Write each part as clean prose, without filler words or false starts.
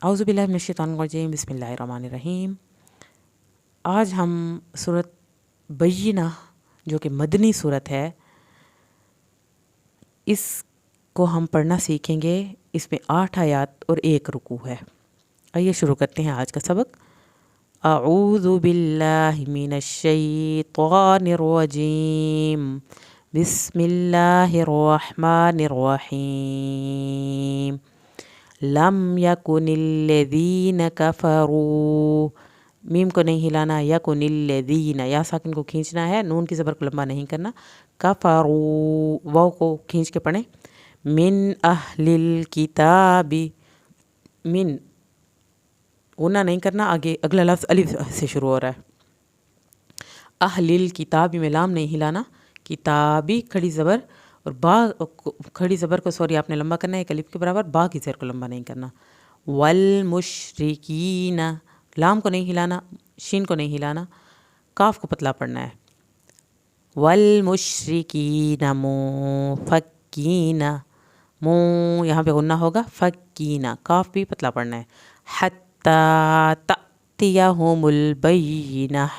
औज़ु बिल्लाहि मिनश्शैतानिर्रजीम बिस्मिल्लाहिर्रहमानिर्रहीम। आज हम सूरत बय्यिना जो कि मदनी सूरत है, इसको हम पढ़ना सीखेंगे। इसमें 8 आयत और 1 रुकू है। आइए शुरू करते हैं आज का सबक। अऊज़ु बिल्लाहि मिनश्शैतानिर्रजीम बिस्मिल्लाहिर्रहमानिर्रहीम। लम यकुनिल्लज़ीन कफ़रू, मीम को नहीं हिलाना, यकुनिल्लज़ीन या साकिन को खींचना है, नून की ज़बर को लंबा नहीं करना। कफ़रू वाव को खींच के पढ़ें। मिन अहलिल किताबी, मिन गुन्ना नहीं करना, आगे अगला लफ्ज़ अलिफ से शुरू हो रहा है। अहलिल किताबी में लाम नहीं हिलाना, किताबी खड़ी ज़बर और बा खड़ी ज़बर को आपने लंबा करना है एक अलिफ के बराबर, बा की ज़र को लंबा नहीं करना। वल मुशरिकीना, लाम को नहीं हिलाना, शीन को नहीं हिलाना, काफ को पतला पढ़ना है। वल मुशरिकीना मुफक्कीना, मु यहाँ पे गुन्ना होगा, फक्कीना काफ भी पतला पढ़ना है। हत्ता तअतियहुमुल बय्यिना,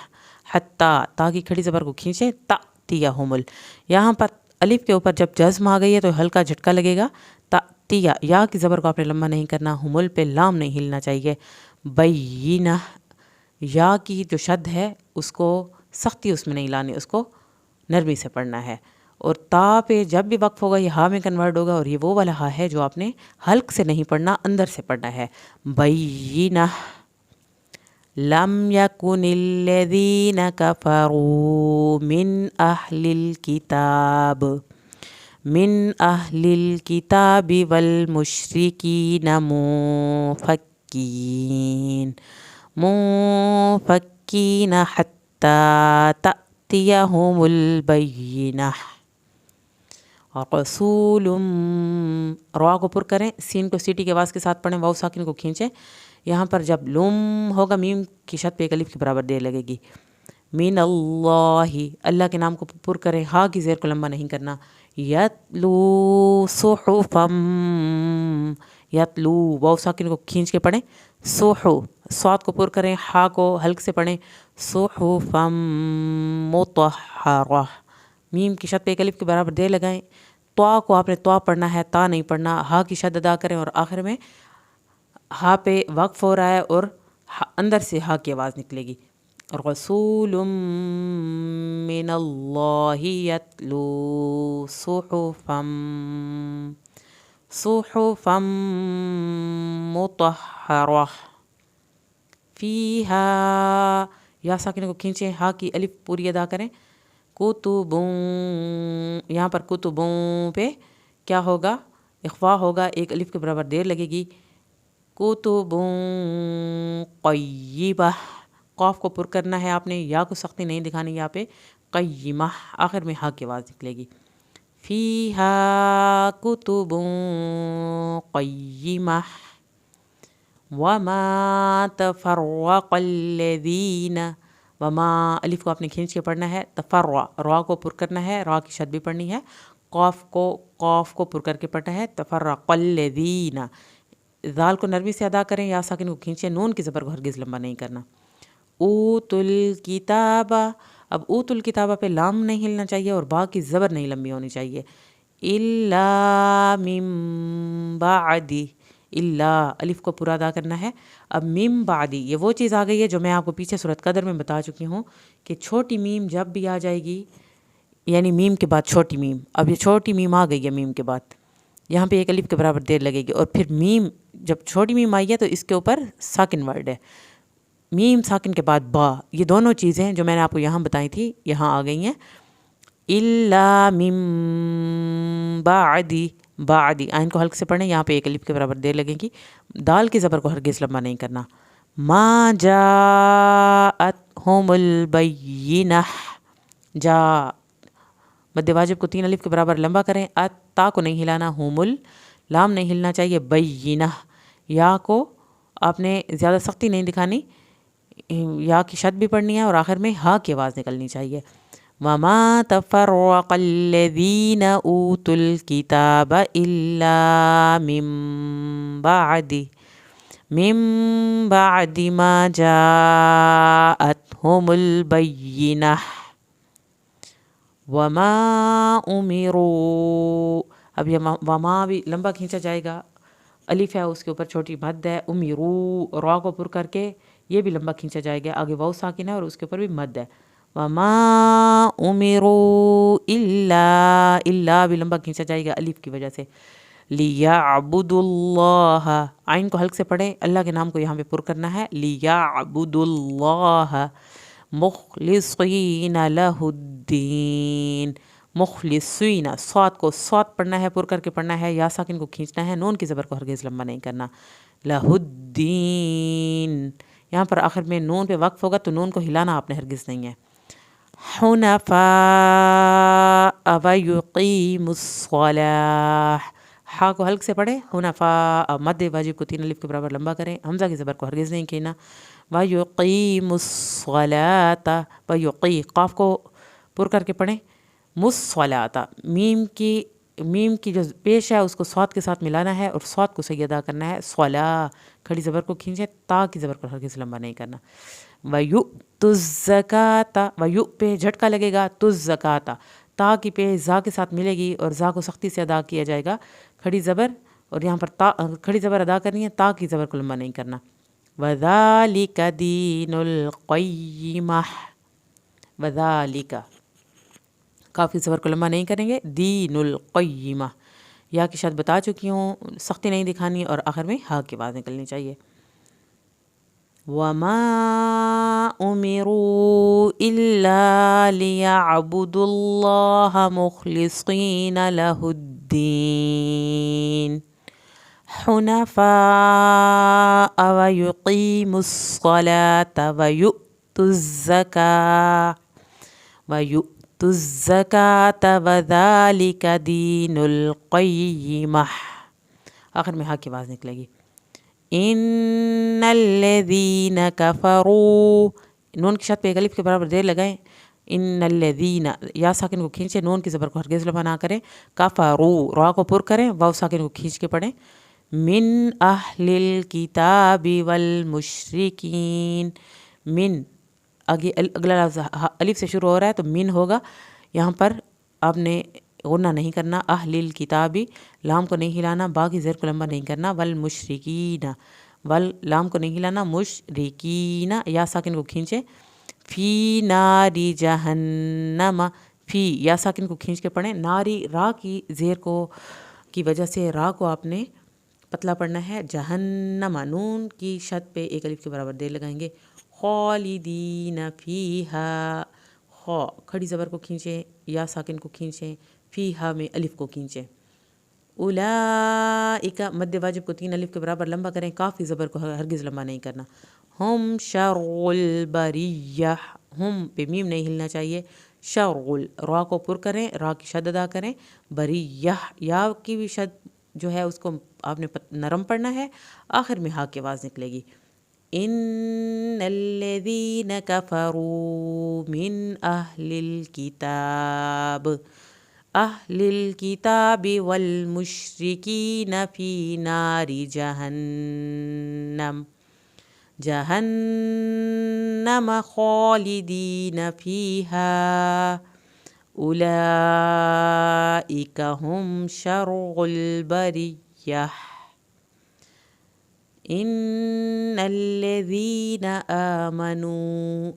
हत्ता ता की खड़ी ज़बर को खींचे, तअतियहुमुल, यहाँ पर अलिफ के ऊपर जब जज़्म आ गई है तो हल्का झटका लगेगा। तअतिया या की ज़बर को आपने लंबा नहीं करना, हुमुल पे लाम नहीं हिलना चाहिए। बय्यिना या की जो शद है उसको सख्ती उसमें नहीं लानी, उसको नरमी से पढ़ना है। और ता पे जब भी वक्फ होगा ये हा में कन्वर्ट होगा, और ये वो वाला हा है जो आपने हल्क से नहीं पढ़ना, अंदर से पढ़ना है। बय्यिना लम यकुनिल्लज़ीन कफ़रू मिन अहलिल किताब, मिन अहलिल किताबि वल मुशरिकीन मुफक्कीन, मुफक्कीन हत्ता तअतियहुमुल बय्यिना। और रसूलुम, रवा को पुर करें, सीन को सीटी के आवाज़ के साथ पढ़ें, वाव साकिन को खींचें। यहाँ पर जब लुम होगा मीम की शद पे एक अलिफ के बराबर देर लगेगी। मिन अल्लाही, अल्लाह के नाम को पुर करें, हा की ज़ेर को लंबा नहीं करना। यतलू सुहुफम, यतलू वाव साकिन को खींच के पढ़ें। सुहु, स्वाद को पुर करें, हा को हल्क से पढ़ें। सुहुफम मुतहहरा, मीम की शद पे एक अलिफ के बराबर देर लगाएं। त्वा को आपने त्वा पढ़ना है, ता नहीं पढ़ना। हा की शद अदा करें और आखिर में हा पे वक्फ हो रहा है और अंदर से हा की आवाज़ निकलेगी। रसूलुम मिनल्लाहि यतलू सुहुफम, सुहुफम मुतहहरा फीहा, या साकिन को खींचें, हा की अलिफ पूरी अदा करें। कुतुबुं, यहाँ पर कुतुबुं पे क्या होगा, इख्फा होगा, एक अलिफ के बराबर देर लगेगी। कुतुबुं क़य्यिबा, क़ाफ को पुर करना है आपने, या को सख्ती नहीं दिखानी यहाँ पे। क़य्यिमा आखिर में हा की आवाज़ निकलेगी। फ़ीहा कुतुबुं क़य्यिमा वमा तफ़र्रक़ल्लज़ीना, वमा अलिफ को आपने खींच के पढ़ना है। तफ़र्रा, रा को पुर करना है, रा की शद भी पढ़नी है। क़ाफ को पुर करके पढ़ना है। तफ़र्रक़ल्लज़ीना, ज़ाल को नरमी से अदा करें, या साकिन को खींचे, नून की ज़बर को हरगिज़ लंबा नहीं करना। ऊतुल किताबा, अब ऊतुल किताबा पे लाम नहीं हिलना चाहिए और बा की ज़बर नहीं लंबी होनी चाहिए। इल्ला मिम बादी, इल्ला अलिफ को पूरा अदा करना है। अब मीम बादी, ये वो चीज़ आ गई है जो मैं आपको पीछे सूरत कदर में बता चुकी हूँ कि छोटी मीम जब भी आ जाएगी, यानी मीम के बाद छोटी मीम, अब ये छोटी मीम आ गई है, मीम के बाद यहाँ पे एक अलिफ के बराबर देर लगेगी। और फिर मीम जब छोटी मीम आई है तो इसके ऊपर साकिन वर्ड है। मीम साकिन के बाद बा, ये दोनों चीज़ें जो मैंने आपको यहाँ बताई थी यहाँ आ गई हैं। इल्ला मिम बादी, बादी आइन को हल्क से पढ़ें, यहाँ पे एक अलिफ के बराबर देर लगेगी। दाल की ज़बर को हरगिज़ लंबा नहीं करना। मा जाअतहुमुल बय्यिना, जा मद्दे वाजिब को 3 अलिफ के बराबर लंबा करें। ता को नहीं हिलाना, हुमुल, लाम नहीं हिलना चाहिए। बय्यिना, या को आपने ज़्यादा सख्ती नहीं दिखानी, या की शद भी पढ़नी है और आखिर में हा की आवाज़ निकलनी चाहिए। वमा तफ़र्रक़ल्लज़ीन ऊतुल किताब इल्ला मिम बादी, من بعد ما جاءتهم البينة وما उमिरू। अब ये वमा भी लंबा खींचा जाएगा, अलिफ है उसके ऊपर छोटी मद है, उमिरू रा को पुर करके ये भी लंबा खींचा जाएगा, आगे वाव साकिन है और उसके ऊपर भी मद है। वमा उमिरू इल्ला, इल्ला भी लंबा खींचा जाएगा अलिफ की वजह से। लियाअबुदुल्लाह, आइन को हल्क से पढ़े, अल्लाह के नाम को यहाँ पे पुर करना है। लियाअबुदुल्लाह मुखलिसीन लहुद्दीन, मुखलिसीन, स्वाद को स्वाद पढ़ना है, पुर करके पढ़ना है, या साकिन को खींचना है, नून की ज़बर को हरगिज़ लंबा नहीं करना। लहुद्दीन, यहाँ पर आखिर में नून पे वक्फ होगा तो नून को हिलाना आपने हरगिज़ नहीं है। हुनफा व युक़ीमुस्सलाह, हा को हल्क से पढ़े, हुनफा, मद वाजिब को 3 अलिफ के बराबर लंबा करें, हमज़ा की ज़बर को हरगिज़ नहीं कहना। व युक़ीमुस्सलाता, व युक़ी, क़ाफ़ को पुर करके पढ़ें, मुस्सलाता, मीम की जो पेश है उसको स्वाद के साथ मिलाना है और स्वाद को सही अदा करना है। स्वला, खड़ी ज़बर को खींचे, ता की ज़बर को हरगिज़ लंबा नहीं करना। वयुतुज़्ज़काता, वयु पे झटका लगेगा, तुज़्ज़काता, ता की पे ज़ा के साथ मिलेगी और ज़ा को सख्ती से अदा किया जाएगा, खड़ी ज़बर, और यहाँ पर ता खड़ी ज़बर अदा करनी है, ता की ज़बर को लंबा नहीं करना। वज़ालिका दीनुल क़य्यिमह, वज़ालिका, काफ़ी ज़बर को लंबा नहीं करेंगे, दीनुल क़य्यिमह, या की शायद बता चुकी हूँ, सख्ती नहीं दिखानी और आखिर में हा की आवाज़ निकलनी चाहिए। वमा उमिरू इल्ला लियअबुदुल्लाह मुखलिसीन लहुद्दीन हुनफा व युक़ीमुस्सलाता व यु'तुज़्ज़काता व ज़ालिका दीनुल क़य्यिमह, आखिर में हा की आवाज़ निकलेगी। इन्नल्लज़ीना कफ़रू, नून की शत पे एक अलिफ के बराबर देर लगाएं। इन्नल्लज़ीना, या साकिन को खींचे, नून की ज़बर को हरगिज़ लंबा ना करें। कफ़रू, रा को पुर करें, वाव साकिन को खींच के पढ़ें। मिन अहलिल किताबि वल मुशरिकीन, मिन, आगे अगला लफ्ज़ अलिफ से शुरू हो रहा है तो मिन होगा, यहाँ पर आपने गुन्ना नहीं करना। अहलिल किताबी, लाम को नहीं हिलाना, बा की ज़ेर को लंबा नहीं करना। वल मुशरिकीना, वल लाम को नहीं हिलाना, मुशरिकीना, या साकिन को खींचे। फ़ी नारी जहन्नम, फ़ी, या साकिन को खींच के पढ़ें। नारी, रा की ज़ेर को की वजह से रा को आपने पतला पढ़ना है। जहन्नम, नून की शत पे एक अलिफ के बराबर देर लगाएंगे। खालिदीन फ़ीहा, खा, खड़ी ज़बर को खींचें, या साकिन को खींचें, फ़ीहा में अलिफ को खींचें। उलाइका, मद्दे वाजिब को 3 अलिफ के बराबर लंबा करें, काफ़ी ज़बर को हरगिज़ लंबा नहीं करना। हम शर्रुल बरिया, हम पे मीम नहीं हिलना चाहिए। शर्रुल, रा को पुर करें, रा की शद अदा करें। बरिया, या की भी शद जो है उसको आपने नरम पढ़ना है, आखिर में हा की आवाज़ निकलेगी। इन्नल्लज़ीना कफ़रू मिन अहलिल किताब, अहलिल किताबि वल मुशरिकीन फ़ी नारी जहन्नम खालिदीन फ़ीहा उलाइका हुम शर्रुल बरिय्यह। इन्नल्लज़ीना आमनू,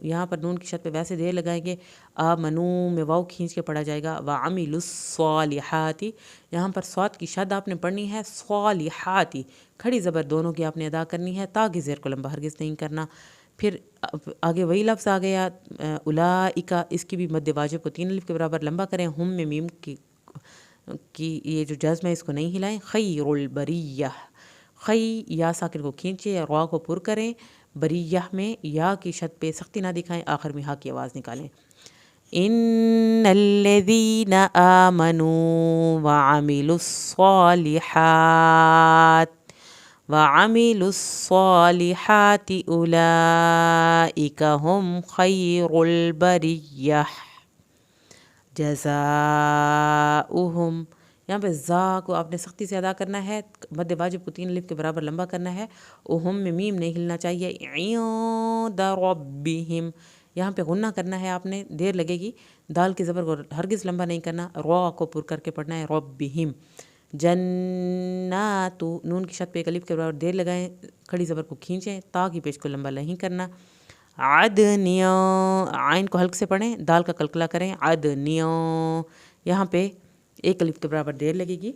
यहाँ पर नून की शत पे वैसे देर लगाएंगे। आमनू में वाव खींच के पढ़ा जाएगा। व अमिलुस्सालिहाती, यहाँ पर स्वाद की शद आपने पढ़नी है। स्वालिहाती, खड़ी ज़बर दोनों की आपने अदा करनी है, ताकि ज़ेर को लंबा हरगिज़ नहीं करना। फिर आगे वही लफ्ज़ आ गया उलाइका, इसकी भी मद्दे वाजिब को 3 अलिफ के बराबर लंबा करें। हम में मीम की ये जो जज़्म है इसको नहीं हिलाएं। खैरुल बरिय्यह, खई, या साकिन को खींचे, रा को पुर करें। बरिय्यह में या की शत पे सख्ती ना दिखाएं, आखिर में हा की आवाज़ निकालें। इन्नल्लज़ीना आमनू व अमिलुस्सालिहाति उलाइका हुम खैरुल बरिय्यह जज़ाउहुम, یہاں پہ زا کو آپ نے سختی سے ادا کرنا ہے، مد واجب کو 3 الف کے برابر لمبا کرنا ہے، ہم میں میم نہیں ہلنا چاہیے، عند ربہم، یہاں پہ غنہ کرنا ہے آپ نے، دیر لگے گی، دال کے زبر کو ہرگز لمبا نہیں کرنا، را کو پر کر کے پڑھنا ہے، ربہم، جنات، نون کی شد پہ ایک الف کے برابر دیر لگائیں، کھڑی زبر کو کھینچیں، تا کی پیش کو لمبا نہیں کرنا، عدنیوں، عین کو حلق سے پڑھیں، دال کا قلقلہ کریں، عدنیوں، یہاں پہ ایک الف کے برابر دیر لگے گی،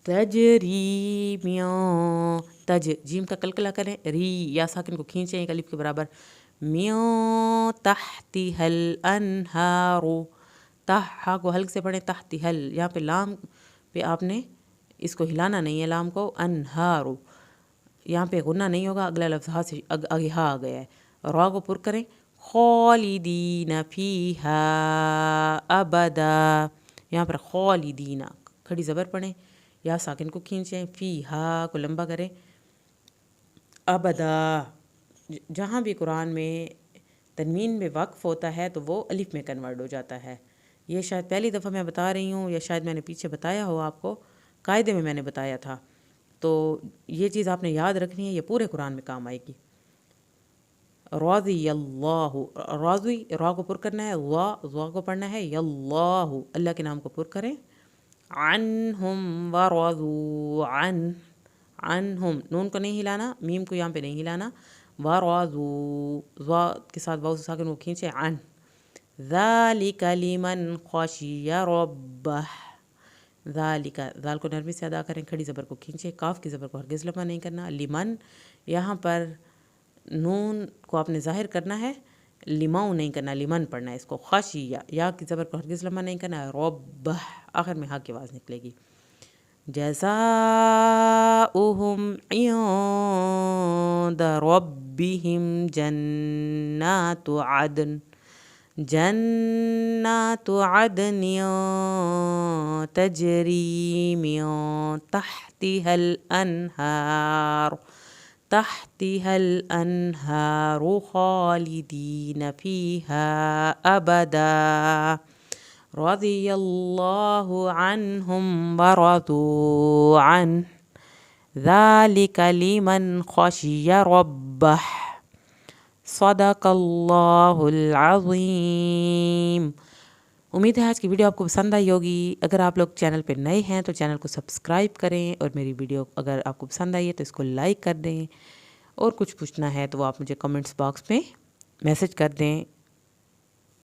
تجری میوں، تج، جیم کا قلقلہ کریں، ری، یا ساکن کو کھینچیں ایک الف کے برابر، میوں تحتها الانہار، تحا کو حلق سے پڑھیں، تحتی حل، یہاں پہ لام پہ آپ نے اس کو ہلانا نہیں ہے، لام کو، انہار، یہاں پہ غنہ نہیں ہوگا، اگلا لفظ ہا سے آگے ہا آ گیا ہے، را کو پر کریں، خالدین فیہا ابدا، یہاں پر خالدین، کھڑی زبر پڑھیں، یا ساکن کو کھینچیں، فیہا کو لمبا کریں، ابدا، جہاں بھی قرآن میں تنوین میں وقف ہوتا ہے تو وہ الف میں کنورٹ ہو جاتا ہے، یہ شاید پہلی دفعہ میں بتا رہی ہوں، یا شاید میں نے پیچھے بتایا ہو آپ کو، قاعدے میں نے بتایا تھا، تو یہ چیز آپ نے یاد رکھنی ہے، یہ پورے قرآن میں کام آئے گی۔ راضی اللہ، راضی، را کو پر کرنا ہے، ضا کو پڑھنا ہے، یاللہ، اللہ کے نام کو پر کریں، عنہم ورضوا عنہم، نون کو نہیں ہلانا، میم کو یہاں پہ نہیں ہلانا، ورضوا، ضا کے ساتھ واو ساکن کو کھینچے، عن، ذالک لمن خشی ربہ، ذالک، ذال کو نرمی سے ادا کریں، کھڑی زبر کو کھینچیں، کاف کی زبر کو ہرگز لمبا نہیں کرنا، لمن، یہاں پر نون کو آپ نے ظاہر کرنا ہے، لماؤ نہیں کرنا، لمن پڑھنا ہے اس کو، خشیہ، یا کی زبر کو ہرگز لمبا نہیں کرنا، ربہ، آخر میں ہا کی آواز نکلے گی، جزاؤہم عند ربہم جنات عدن، جنات عدن تجری من تحتها الانہار، تحتها الانہار خالدین فیہا ابدا، رضی اللہ عنہم ورضوا عنہ، ذالک لمن خشی ربہ، صدق اللہ العظیم۔ امید ہے آج کی ویڈیو آپ کو پسند آئی ہوگی، اگر آپ لوگ چینل پہ نئے ہیں تو چینل کو سبسکرائب کریں، اور میری ویڈیو اگر آپ کو پسند آئی ہے تو اس کو لائک کر دیں، اور کچھ پوچھنا ہے تو وہ آپ مجھے کمنٹس باکس میں میسج کر دیں۔